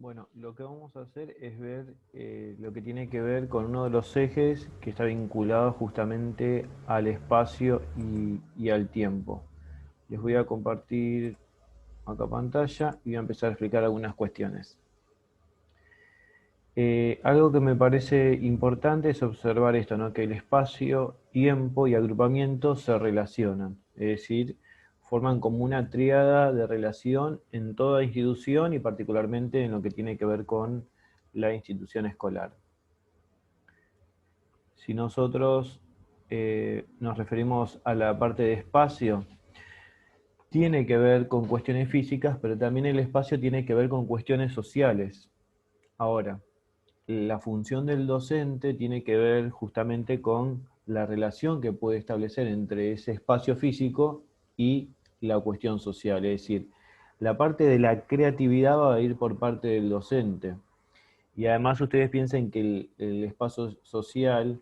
Bueno, lo que vamos a hacer es ver lo que tiene que ver con uno de los ejes que está vinculado justamente al espacio y al tiempo. Les voy a compartir acá pantalla y voy a empezar a explicar algunas cuestiones. Algo que me parece importante es observar esto, ¿no? Que el espacio, tiempo y agrupamiento se relacionan, es decir, forman como una tríada de relación en toda institución y particularmente en lo que tiene que ver con la institución escolar. Si nosotros nos referimos a la parte de espacio, tiene que ver con cuestiones físicas, pero también el espacio tiene que ver con cuestiones sociales. Ahora, la función del docente tiene que ver justamente con la relación que puede establecer entre ese espacio físico y la cuestión social. Es decir, la parte de la creatividad va a ir por parte del docente. Y además ustedes piensen que el espacio social,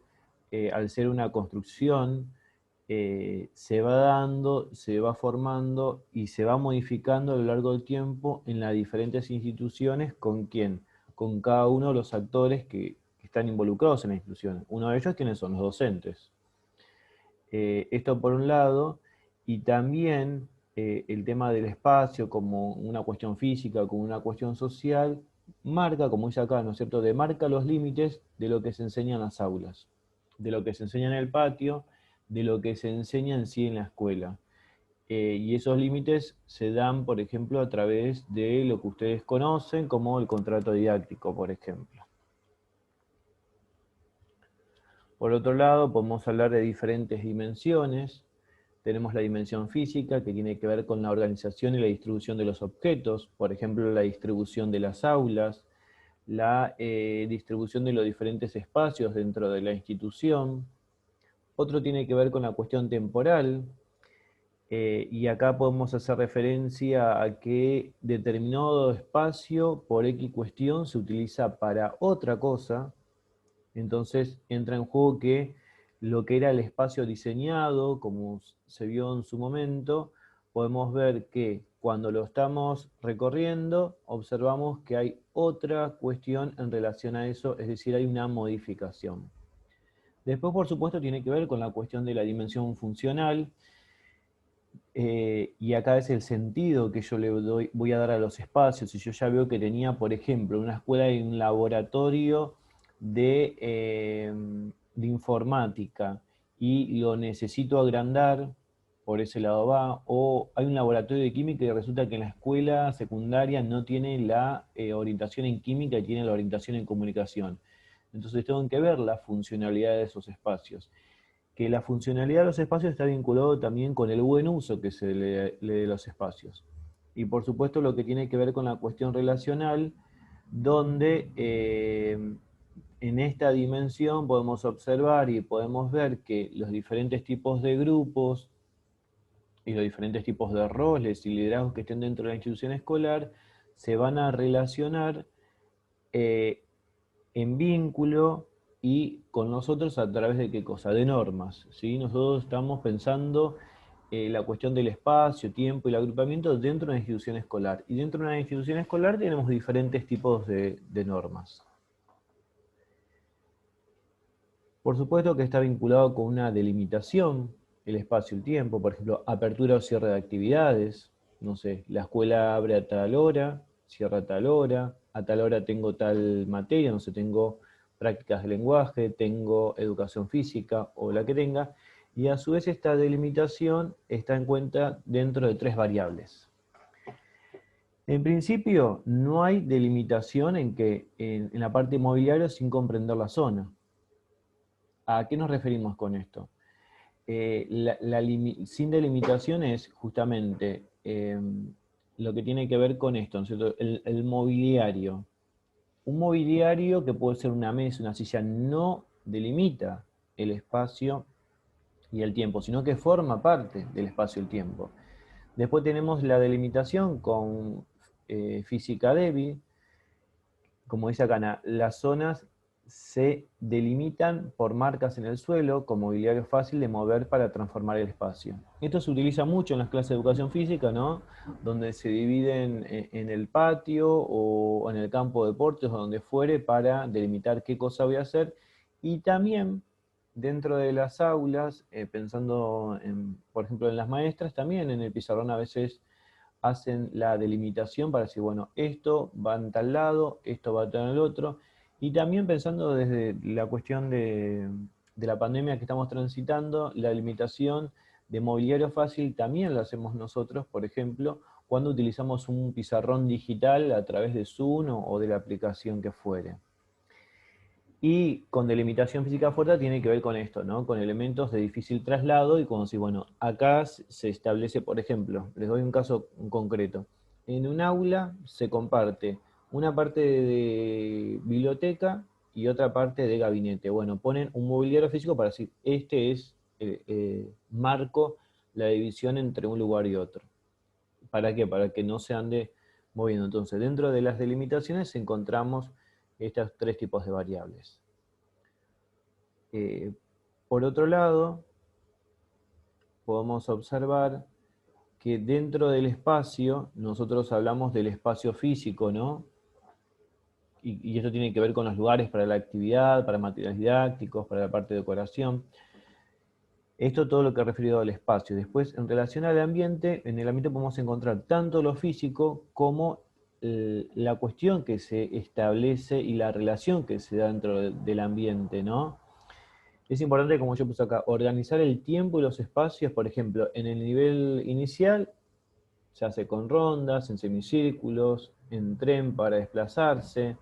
al ser una construcción, se va dando, se va formando y se va modificando a lo largo del tiempo en las diferentes instituciones. ¿Con quién? Con cada uno de los actores que están involucrados en la institución. Uno de ellos, ¿quiénes son? Los docentes. Esto por un lado, y también el tema del espacio como una cuestión física, como una cuestión social, marca, como dice acá, ¿no es cierto?, demarca los límites de lo que se enseña en las aulas, de lo que se enseña en el patio, de lo que se enseña en sí en la escuela. Y esos límites se dan, por ejemplo, a través de lo que ustedes conocen como el contrato didáctico, por ejemplo. Por otro lado, podemos hablar de diferentes dimensiones. Tenemos la dimensión física, que tiene que ver con la organización y la distribución de los objetos, por ejemplo, la distribución de las aulas, la distribución de los diferentes espacios dentro de la institución. Otro tiene que ver con la cuestión temporal, y acá podemos hacer referencia a que determinado espacio, por X cuestión, se utiliza para otra cosa. Entonces entra en juego que lo que era el espacio diseñado, como se vio en su momento, podemos ver que cuando lo estamos recorriendo, observamos que hay otra cuestión en relación a eso, es decir, hay una modificación. Después, por supuesto, tiene que ver con la cuestión de la dimensión funcional, y acá es el sentido que yo voy a dar a los espacios. Si yo ya veo que tenía, por ejemplo, en una escuela y un laboratorio de informática y lo necesito agrandar, por ese lado va, o hay un laboratorio de química y resulta que en la escuela secundaria no tiene la orientación en química y tiene la orientación en comunicación. Entonces tengo que ver la funcionalidad de esos espacios, que la funcionalidad de los espacios está vinculado también con el buen uso que se le dé los espacios. Y por supuesto lo que tiene que ver con la cuestión relacional, donde en esta dimensión podemos observar y podemos ver que los diferentes tipos de grupos y los diferentes tipos de roles y liderazgos que estén dentro de la institución escolar se van a relacionar eh, en vínculo y con nosotros a través de qué cosa, de normas, ¿sí? Nosotros estamos pensando la cuestión del espacio, tiempo y el agrupamiento dentro de una institución escolar. Y dentro de una institución escolar tenemos diferentes tipos de normas. Por supuesto que está vinculado con una delimitación, el espacio y el tiempo, por ejemplo, apertura o cierre de actividades, no sé, la escuela abre a tal hora, cierra a tal hora tengo tal materia, no sé, tengo prácticas de lenguaje, tengo educación física o la que tenga, y a su vez esta delimitación está en cuenta dentro de tres variables. En principio, no hay delimitación en la parte inmobiliaria sin comprender la zona. ¿A qué nos referimos con esto? Sin delimitación es justamente lo que tiene que ver con esto, ¿no es cierto? El mobiliario. Un mobiliario que puede ser una mesa, una silla, no delimita el espacio y el tiempo, sino que forma parte del espacio y el tiempo. Después tenemos la delimitación con física débil, como dice acá, las zonas se delimitan por marcas en el suelo con mobiliario fácil de mover para transformar el espacio. Esto se utiliza mucho en las clases de educación física, ¿no? Donde se dividen en el patio o en el campo de deportes o donde fuere para delimitar qué cosa voy a hacer. Y también dentro de las aulas, pensando en, por ejemplo, en las maestras, también en el pizarrón a veces hacen la delimitación para decir, bueno, esto va en tal lado, esto va en el otro, y también pensando desde la cuestión de la pandemia que estamos transitando, la delimitación de mobiliario fácil también lo hacemos nosotros, por ejemplo, cuando utilizamos un pizarrón digital a través de Zoom o de la aplicación que fuere. Y con delimitación física fuerte tiene que ver con esto, ¿no? Con elementos de difícil traslado y como si, bueno, acá se establece, por ejemplo, les doy un caso concreto. En un aula se comparte una parte de biblioteca y otra parte de gabinete. Bueno, ponen un mobiliario físico para decir, este es, marco la división entre un lugar y otro. ¿Para qué? Para que no se ande moviendo. Entonces, dentro de las delimitaciones encontramos estos tres tipos de variables. Eh, por otro lado, podemos observar que dentro del espacio, nosotros hablamos del espacio físico, ¿no? Y esto tiene que ver con los lugares para la actividad, para materiales didácticos, para la parte de decoración. Esto todo lo que ha referido al espacio. Después, en relación al ambiente, en el ambiente podemos encontrar tanto lo físico como la cuestión que se establece y la relación que se da dentro del ambiente, ¿no? Es importante, como yo puse acá, organizar el tiempo y los espacios, por ejemplo, en el nivel inicial se hace con rondas, en semicírculos, en tren para desplazarse,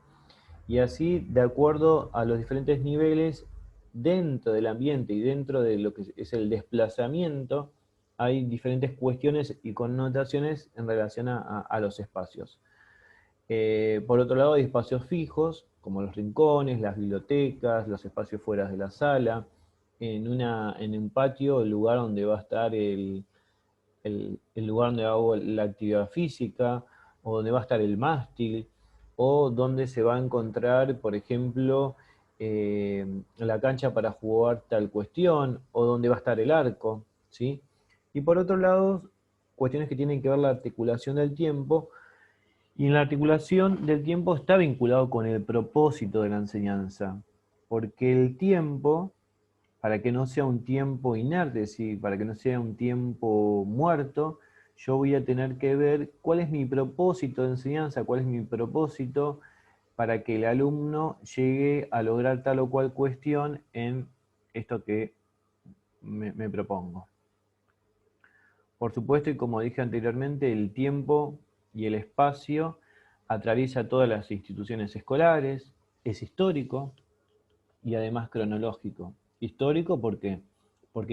y así, de acuerdo a los diferentes niveles, dentro del ambiente y dentro de lo que es el desplazamiento, hay diferentes cuestiones y connotaciones en relación a los espacios. Por otro lado, hay espacios fijos, como los rincones, las bibliotecas, los espacios fuera de la sala, en un patio, el lugar donde va a estar el lugar donde hago la actividad física, o donde va a estar el mástil, o donde se va a encontrar, por ejemplo, la cancha para jugar tal cuestión, o donde va a estar el arco, ¿sí? Y por otro lado, cuestiones que tienen que ver la articulación del tiempo, y en la articulación del tiempo está vinculado con el propósito de la enseñanza, porque el tiempo, para que no sea un tiempo inerte, ¿sí? Para que no sea un tiempo muerto, yo voy a tener que ver cuál es mi propósito de enseñanza, cuál es mi propósito para que el alumno llegue a lograr tal o cual cuestión en esto que me propongo. Por supuesto, y como dije anteriormente, el tiempo y el espacio atraviesa todas las instituciones escolares, es histórico y además cronológico. Histórico porque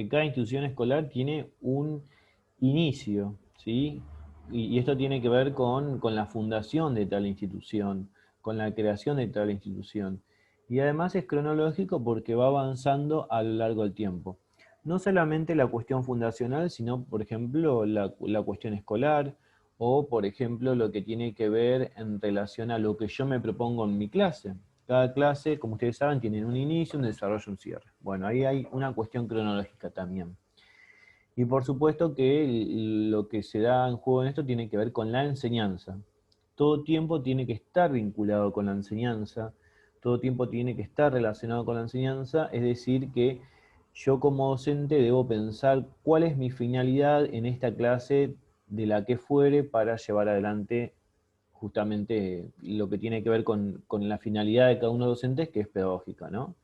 cada institución escolar tiene un inicio, ¿sí? Y esto tiene que ver con la fundación de tal institución, con la creación de tal institución. Y además es cronológico porque va avanzando a lo largo del tiempo. No solamente la cuestión fundacional, sino, por ejemplo, la cuestión escolar o, por ejemplo, lo que tiene que ver en relación a lo que yo me propongo en mi clase. Cada clase, como ustedes saben, tiene un inicio, un desarrollo y un cierre. Bueno, ahí hay una cuestión cronológica también. Y por supuesto que lo que se da en juego en esto tiene que ver con la enseñanza. Todo tiempo tiene que estar vinculado con la enseñanza, todo tiempo tiene que estar relacionado con la enseñanza, es decir, que yo como docente debo pensar cuál es mi finalidad en esta clase de la que fuere para llevar adelante justamente lo que tiene que ver con la finalidad de cada uno de los docentes, que es pedagógica, ¿no?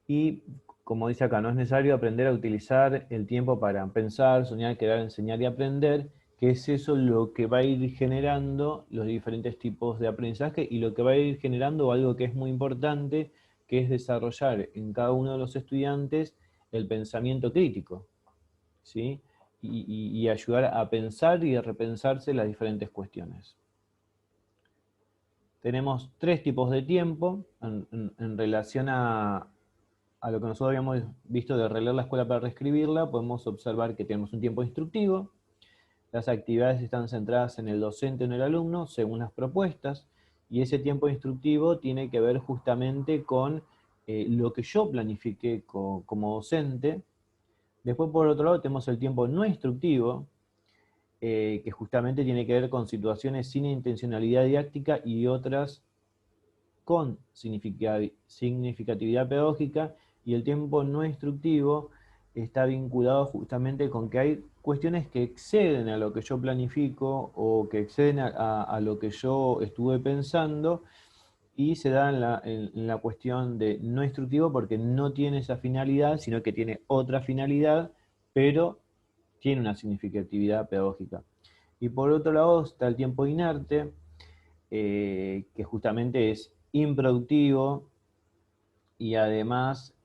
Y como dice acá, no es necesario aprender a utilizar el tiempo para pensar, soñar, crear, enseñar y aprender, que es eso lo que va a ir generando los diferentes tipos de aprendizaje y lo que va a ir generando algo que es muy importante, que es desarrollar en cada uno de los estudiantes el pensamiento crítico, ¿sí? Y ayudar a pensar y a repensarse las diferentes cuestiones. Tenemos tres tipos de tiempo en relación a lo que nosotros habíamos visto de releer la escuela para reescribirla. Podemos observar que tenemos un tiempo instructivo, las actividades están centradas en el docente o en el alumno según las propuestas, Y ese tiempo instructivo tiene que ver justamente con lo que yo planifiqué como docente. Después, por otro lado, tenemos el tiempo no instructivo, que justamente tiene que ver con situaciones sin intencionalidad didáctica y otras con significatividad pedagógica, y el tiempo no instructivo está vinculado justamente con que hay cuestiones que exceden a lo que yo planifico o que exceden a lo que yo estuve pensando, y se da en la cuestión de no instructivo porque no tiene esa finalidad, sino que tiene otra finalidad, pero tiene una significatividad pedagógica. Y por otro lado está el tiempo inerte, que justamente es improductivo y además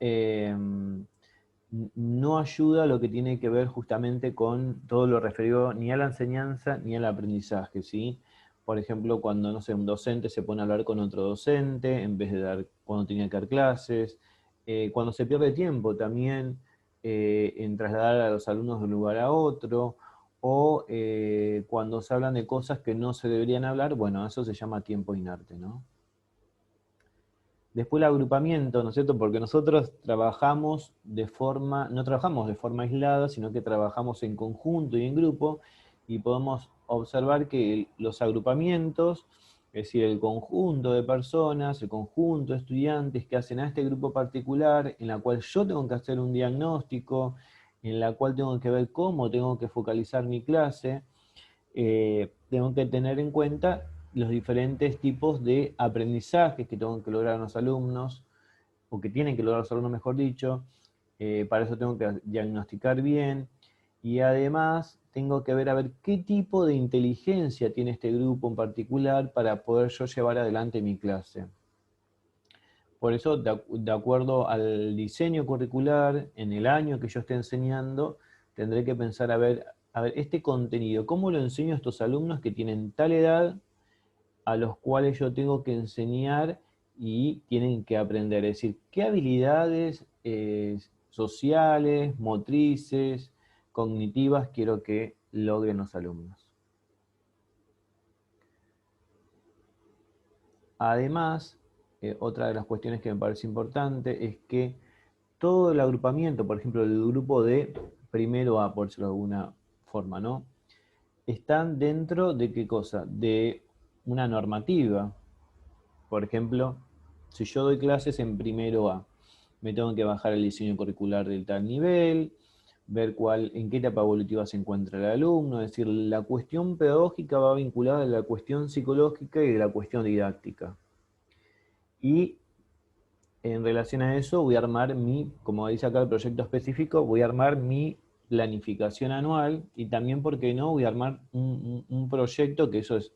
no ayuda a lo que tiene que ver justamente con todo lo referido ni a la enseñanza ni al aprendizaje, ¿sí? Por ejemplo, cuando, no sé, un docente se pone a hablar con otro docente en vez de dar, cuando tenía que dar clases, cuando se pierde tiempo también en trasladar a los alumnos de un lugar a otro, o cuando se hablan de cosas que no se deberían hablar, bueno, eso se llama tiempo inerte, ¿no? Después el agrupamiento, ¿no es cierto? Porque nosotros trabajamos no trabajamos de forma aislada, sino que trabajamos en conjunto y en grupo, y podemos observar que los agrupamientos, es decir, el conjunto de personas, el conjunto de estudiantes que hacen a este grupo particular, en la cual yo tengo que hacer un diagnóstico, en la cual tengo que ver cómo tengo que focalizar mi clase, tengo que tener en cuenta los diferentes tipos de aprendizajes que tengo que lograr los alumnos, o que tienen que lograr los alumnos, mejor dicho. Para eso tengo que diagnosticar bien, y además tengo que ver a ver qué tipo de inteligencia tiene este grupo en particular para poder yo llevar adelante mi clase. Por eso, de acuerdo al diseño curricular, en el año que yo esté enseñando, tendré que pensar a ver, este contenido, ¿cómo lo enseño a estos alumnos que tienen tal edad, a los cuales yo tengo que enseñar y tienen que aprender? Es decir, ¿qué habilidades sociales, motrices, cognitivas quiero que logren los alumnos? Además, otra de las cuestiones que me parece importante es que todo el agrupamiento, por ejemplo, el grupo de primero A, por decirlo de alguna forma, ¿no? Están dentro de qué cosa? De una normativa. Por ejemplo, si yo doy clases en primero A, me tengo que bajar el diseño curricular del tal nivel, ver en qué etapa evolutiva se encuentra el alumno, es decir, la cuestión pedagógica va vinculada a la cuestión psicológica y de la cuestión didáctica. Y en relación a eso voy a armar como dice acá el proyecto específico, voy a armar mi planificación anual, y también, ¿por qué no?, voy a armar un proyecto, que eso es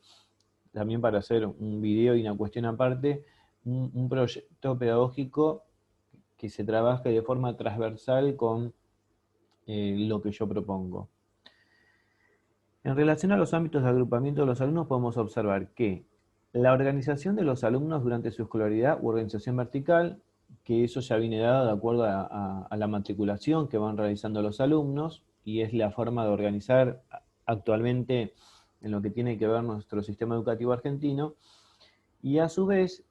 también para hacer un video y una cuestión aparte, un proyecto pedagógico que se trabaje de forma transversal con lo que yo propongo. En relación a los ámbitos de agrupamiento de los alumnos, podemos observar que la organización de los alumnos durante su escolaridad u organización vertical, que eso ya viene dado de acuerdo a la matriculación que van realizando los alumnos, y es la forma de organizar actualmente en lo que tiene que ver nuestro sistema educativo argentino. Y a su vez,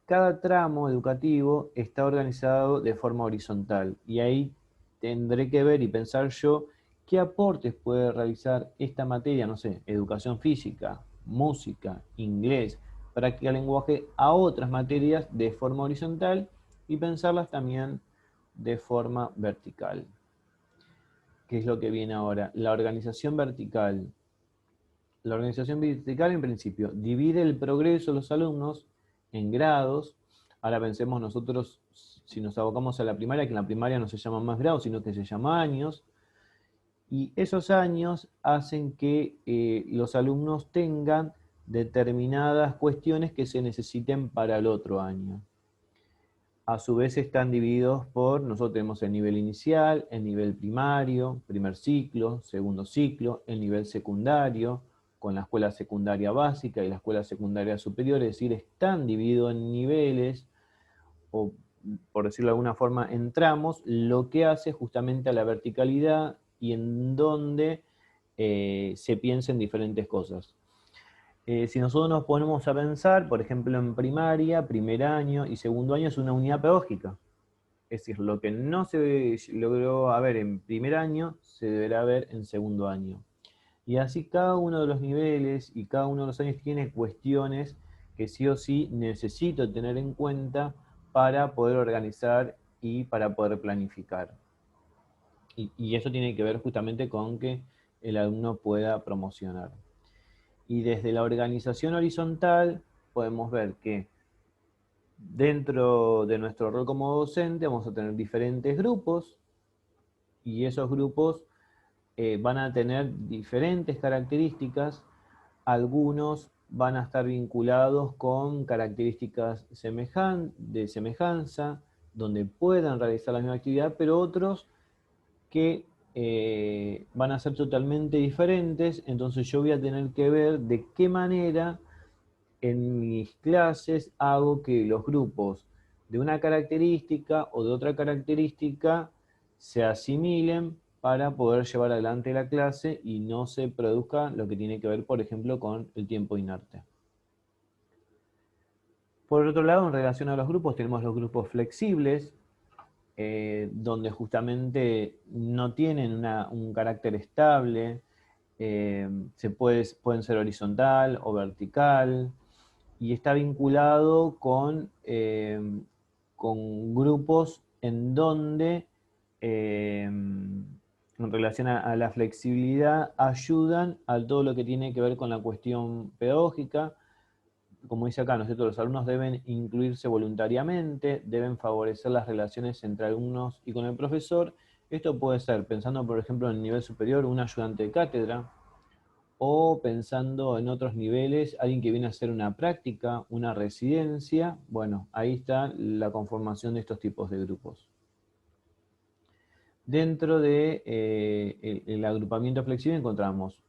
cada tramo educativo está organizado de forma horizontal, y ahí tendré que ver y pensar yo qué aportes puede realizar esta materia, no sé, educación física, música, inglés, práctica del lenguaje, a otras materias de forma horizontal, y pensarlas también de forma vertical. ¿Qué es lo que viene ahora? La organización vertical. La organización vertical, en principio, divide el progreso de los alumnos en grados. Ahora pensemos nosotros, si nos abocamos a la primaria, que en la primaria no se llaman más grados, sino que se llama años. Y esos años hacen que los alumnos tengan determinadas cuestiones que se necesiten para el otro año. A su vez están divididos nosotros tenemos el nivel inicial, el nivel primario, primer ciclo, segundo ciclo, el nivel secundario, con la escuela secundaria básica y la escuela secundaria superior, es decir, están divididos en niveles, o por decirlo de alguna forma, en tramos, lo que hace justamente a la verticalidad y en donde se piensa en diferentes cosas. Si nosotros nos ponemos a pensar, por ejemplo, en primaria, primer año y segundo año es una unidad pedagógica. Es decir, lo que no se logró haber en primer año, se deberá ver en segundo año. Y así cada uno de los niveles y cada uno de los años tiene cuestiones que sí o sí necesito tener en cuenta para poder organizar y para poder planificar. Y eso tiene que ver justamente con que el alumno pueda promocionar. Y desde la organización horizontal podemos ver que dentro de nuestro rol como docente vamos a tener diferentes grupos y esos grupos van a tener diferentes características. Algunos van a estar vinculados con características de semejanza, donde puedan realizar la misma actividad, pero otros que van a ser totalmente diferentes, entonces yo voy a tener que ver de qué manera en mis clases hago que los grupos de una característica o de otra característica se asimilen para poder llevar adelante la clase y no se produzca lo que tiene que ver, por ejemplo, con el tiempo inerte. Por otro lado, en relación a los grupos, tenemos los grupos flexibles, donde justamente no tienen un carácter estable, pueden ser horizontal o vertical, y está vinculado con grupos en donde, en relación a la flexibilidad, ayudan a todo lo que tiene que ver con la cuestión pedagógica. Como dice acá, ¿no es cierto? Los alumnos deben incluirse voluntariamente, deben favorecer las relaciones entre alumnos y con el profesor. Esto puede ser, pensando por ejemplo en el nivel superior, un ayudante de cátedra, o pensando en otros niveles, alguien que viene a hacer una práctica, una residencia. Bueno, ahí está la conformación de estos tipos de grupos. Dentro de el agrupamiento flexible encontramos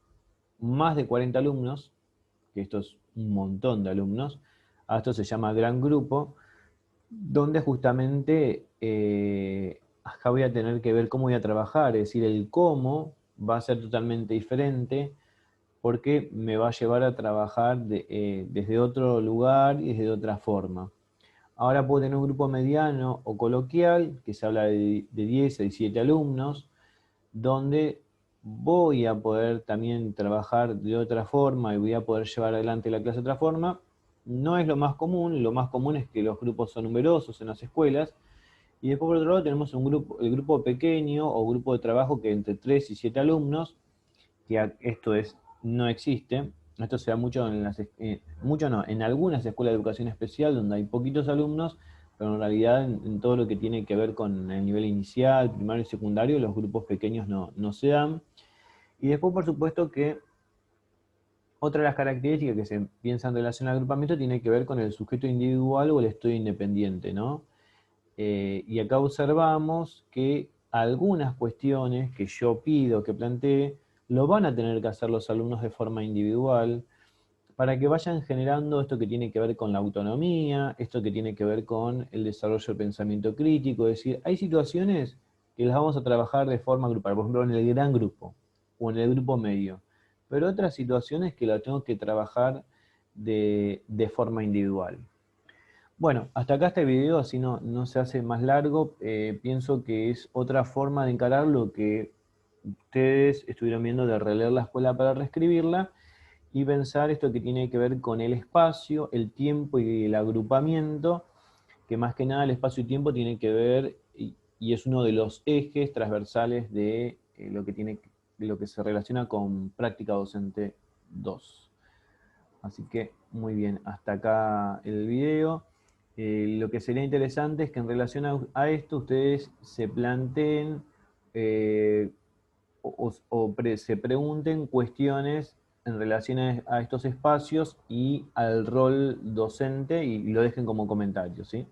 más de 40 alumnos, que esto es un montón de alumnos. A esto se llama gran grupo, donde justamente acá voy a tener que ver cómo voy a trabajar, es decir, el cómo va a ser totalmente diferente, porque me va a llevar a trabajar desde otro lugar y desde otra forma. Ahora puedo tener un grupo mediano o coloquial, que se habla de 10 a 17 alumnos, donde voy a poder también trabajar de otra forma y voy a poder llevar adelante la clase de otra forma. No es lo más común es que los grupos son numerosos en las escuelas. Y después por otro lado tenemos el grupo pequeño o grupo de trabajo que entre 3 y 7 alumnos, que esto no existe. Esto se da mucho mucho no, en algunas escuelas de educación especial donde hay poquitos alumnos, pero en realidad en todo lo que tiene que ver con el nivel inicial, primario y secundario, los grupos pequeños no se dan. Y después, por supuesto, que otra de las características que se piensa en relación al agrupamiento tiene que ver con el sujeto individual o el estudio independiente, ¿no? Y acá observamos que algunas cuestiones que yo pido, que plantee, lo van a tener que hacer los alumnos de forma individual para que vayan generando esto que tiene que ver con la autonomía, esto que tiene que ver con el desarrollo del pensamiento crítico. Es decir, hay situaciones que las vamos a trabajar de forma grupal, por ejemplo en el gran grupo o en el grupo medio, pero otras situaciones que las tengo que trabajar de forma individual. Bueno, hasta acá este video, así no se hace más largo. Pienso que es otra forma de encarar lo que ustedes estuvieron viendo de releer la escuela para reescribirla y pensar esto que tiene que ver con el espacio, el tiempo y el agrupamiento, que más que nada el espacio y tiempo tiene que ver y es uno de los ejes transversales de lo que se relaciona con práctica docente 2. Así que muy bien, hasta acá el video. Lo que sería interesante es que en relación a esto ustedes se planteen se pregunten cuestiones en relación a estos espacios y al rol docente y lo dejen como comentario, ¿sí?